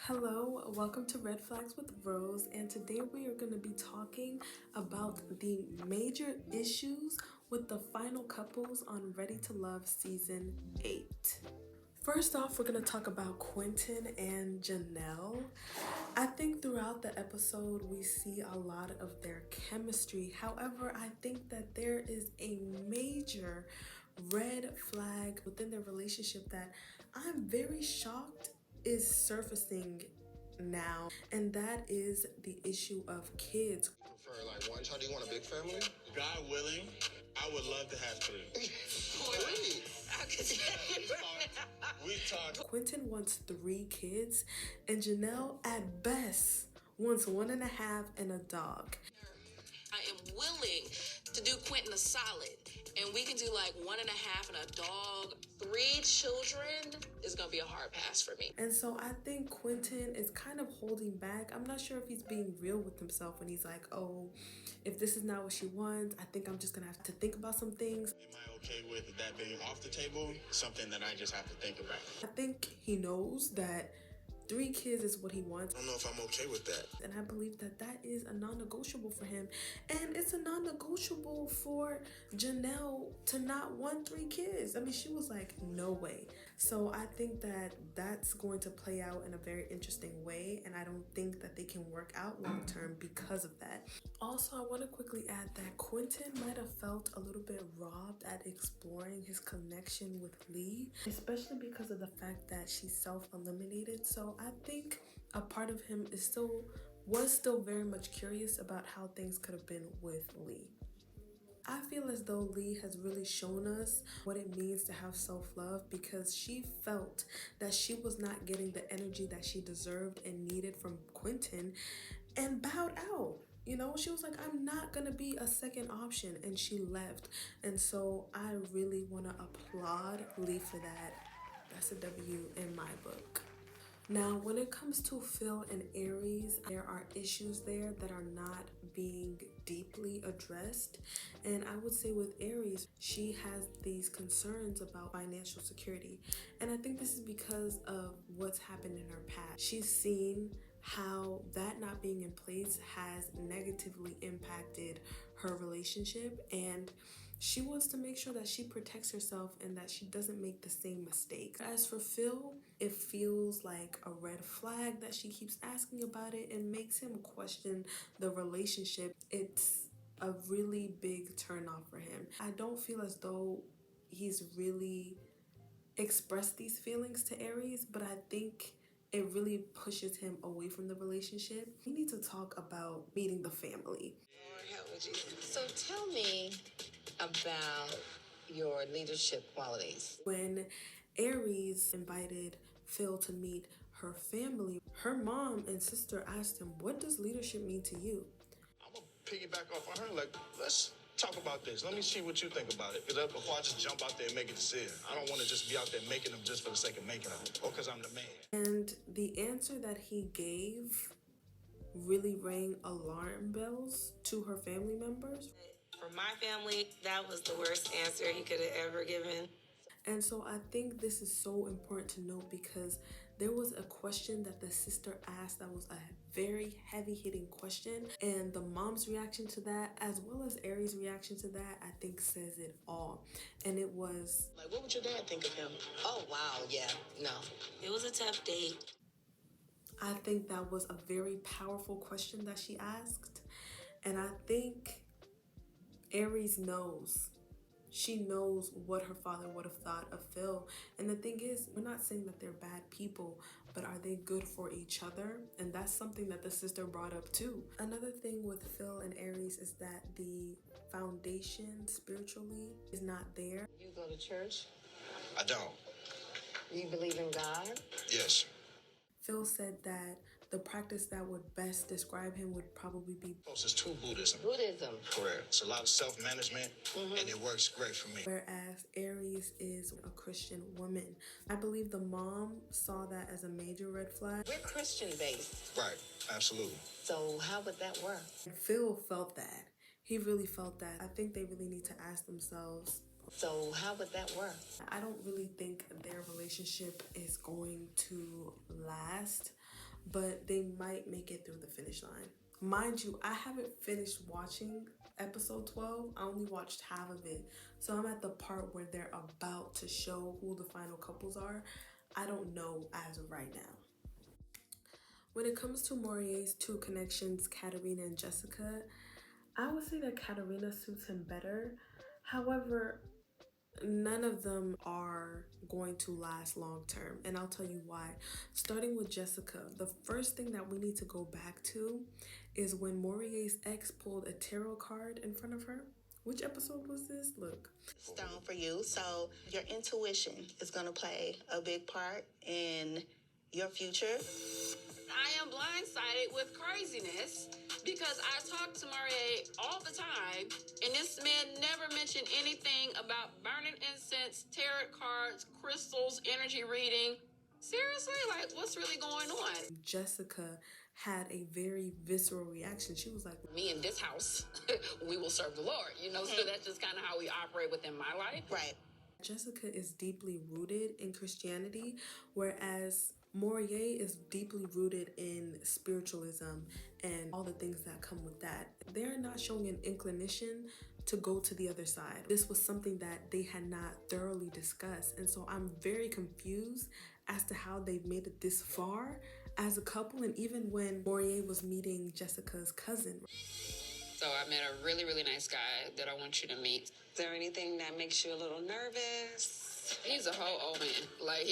Hello, welcome to Red Flags with Rose, and today we are going to be talking about the major issues with the final couples on Ready to Love Season 8. First off, we're going to talk about Quinton and Janelle. I think throughout the episode we see a lot of their chemistry. However, I think that there is a major red flag within their relationship that I'm very shocked is surfacing now, and that is the issue of kids. Prefer like one child? Do you want a big family? God willing, I would love to have three. Three? We talked. Quinton wants 3 kids, and Janelle at best wants 1.5 and a dog. I am willing to do Quenton a solid, and we can do like 1.5 and a dog. 3 children is gonna be a hard pass for me. And so I think Quinton is kind of holding back. I'm not sure if he's being real with himself when he's like, oh, if this is not what she wants, I think I'm just gonna have to think about some things. Am I okay with that being off the table? Something that I just have to think about. I think he knows that 3 kids is what he wants. I don't know if I'm okay with that. And I believe that that is a non-negotiable for him. And it's a non-negotiable for Janelle to not want 3 kids. I mean, she was like, no way. So I think that that's going to play out in a very interesting way. And I don't think that they can work out long-term because of that. Also, I want to quickly add that Quinton might have felt a little bit robbed at exploring his connection with Lee, especially because of the fact that she self-eliminated. So I think a part of him was still very much curious about how things could have been with Lee. I feel as though Lee has really shown us what it means to have self-love, because she felt that she was not getting the energy that she deserved and needed from Quinton and bowed out. You know, she was like, I'm not gonna be a second option, and she left. And so I really want to applaud Lee for that. That's a W in my book. Now, when it comes to Phil and Aries, there are issues there that are not being deeply addressed. And I would say with Aries, she has these concerns about financial security. And I think this is because of what's happened in her past. She's seen how that not being in place has negatively impacted her relationship, and she wants to make sure that she protects herself and that she doesn't make the same mistake. As for Phil, it feels like a red flag that she keeps asking about it and makes him question the relationship. It's a really big turnoff for him. I don't feel as though he's really expressed these feelings to Aries, but I think it really pushes him away from the relationship. We need to talk about meeting the family. Lord help me, Jesus. So tell me about your leadership qualities. When Aries invited Phil to meet her family, her mom and sister asked him, what does leadership mean to you? I'm gonna piggyback off on her. Like, let's talk about this. Let me see what you think about it. Because before I just jump out there and make a decision, I don't want to just be out there making them just for the sake of making them, or because I'm the man. And the answer that he gave really rang alarm bells to her family members. For my family, that was the worst answer he could have ever given. And so I think this is so important to note, because there was a question that the sister asked that was a very heavy-hitting question, and the mom's reaction to that, as well as Aries' reaction to that, I think says it all. And it was, Like, what would your dad think of him? Oh, wow, yeah, no. It was a tough date. I think that was a very powerful question that she asked. And I think Aries knows. She knows what her father would have thought of Phil. And the thing is, we're not saying that they're bad people, but are they good for each other? And that's something that the sister brought up too. Another thing with Phil and Aries is that the foundation spiritually is not there. You go to church? I don't. Do you believe in God? Yes. Phil said that the practice that would best describe him would probably be Closest to Buddhism. Buddhism. Correct. It's a lot of self-management, and it works great for me. whereas Aries is a Christian woman. I believe the mom saw that as a major red flag. We're Christian-based, Right. Absolutely. so how would that work? And Phil felt that. He really felt that. I think they really need to ask themselves, So how would that work? I don't really think their relationship is going to last, but they might make it through the finish line. Mind you, I haven't finished watching episode 12. I only watched half of it. So I'm at the part where they're about to show who the final couples are. I don't know as of right now. When it comes to Maurier's two connections, Katerina and Jessica, I would say that Katerina suits him better. However, none of them are going to last long term, and I'll tell you why. Starting with Jessica, the first thing that we need to go back to is when Maurier's ex pulled a tarot card in front of her. Which episode was this? Look. Stone for you. So your intuition is going to play a big part in your future. I am blindsided with craziness because I talk to Maurier all the time, and this man never mentioned anything about burning incense, tarot cards, crystals, energy reading. Seriously? Like, what's really going on? Jessica had a very visceral reaction. She was like, Me in this house, we will serve the Lord, you know? So that's just kind of how we operate within my life. Right. Jessica is deeply rooted in Christianity, whereas Maurier is deeply rooted in spiritualism and all the things that come with that. They're not showing an inclination to go to the other side. This was something that they had not thoroughly discussed, and so I'm very confused as to how they've made it this far as a couple. And even when Maurier was meeting Jessica's cousin. So I met a really, really nice guy that I want you to meet. Is there anything that makes you a little nervous? He's a whole old man. Like,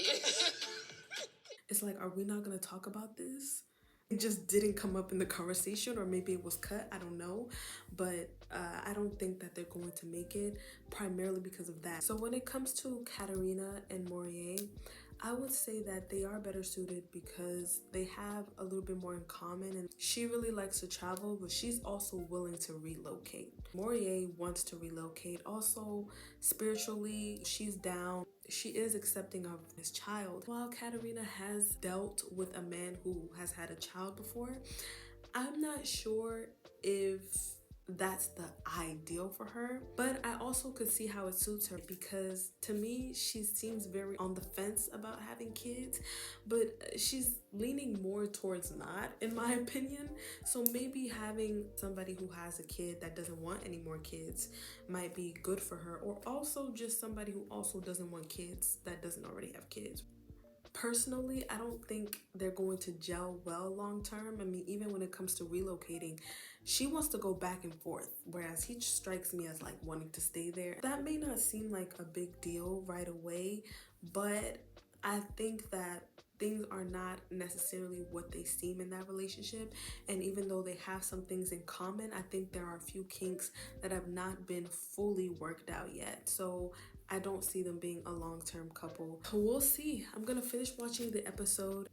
It's like, are we not going to talk about this? It just didn't come up in the conversation, or maybe it was cut. I don't know. But I don't think that they're going to make it, primarily because of that. So when it comes to Katerina and Maurier, I would say that they are better suited because they have a little bit more in common, and she really likes to travel, but she's also willing to relocate. Maurier wants to relocate. Also, spiritually, she's down. She is accepting of his child. While Katerina has dealt with a man who has had a child before, I'm not sure if that's the ideal for her, but I also could see how it suits her because to me she seems very on the fence about having kids, but she's leaning more towards not, in my opinion. So maybe having somebody who has a kid that doesn't want any more kids might be good for her, or also just somebody who also doesn't want kids that doesn't already have kids. Personally, I don't think they're going to gel well long term. I mean, even when it comes to relocating, she wants to go back and forth, whereas he strikes me as like wanting to stay there. That may not seem like a big deal right away, but I think that things are not necessarily what they seem in that relationship. And even though they have some things in common, I think there are a few kinks that have not been fully worked out yet. So I don't see them being a long-term couple. We'll see. I'm gonna finish watching the episode.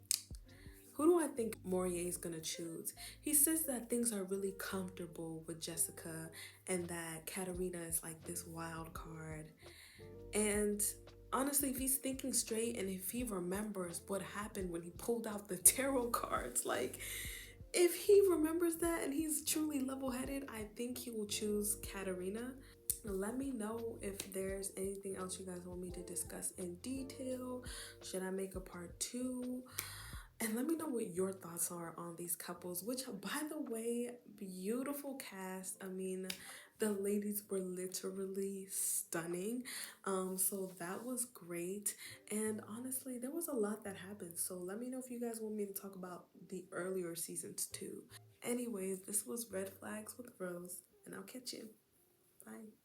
Who do I think Maurier is gonna choose? He says that things are really comfortable with Jessica and that Katerina is like this wild card. And honestly, if he's thinking straight and if he remembers what happened when he pulled out the tarot cards, like if he remembers that and he's truly level-headed, I think he will choose Katerina. Let me know if there's anything else you guys want me to discuss in detail. Should I make a part 2? And let me know what your thoughts are on these couples, which, by the way, beautiful cast. I mean, the ladies were literally stunning. So that was great. And honestly, there was a lot that happened. So let me know if you guys want me to talk about the earlier seasons too. Anyways, this was Red Flags with Rose, and I'll catch you. Bye.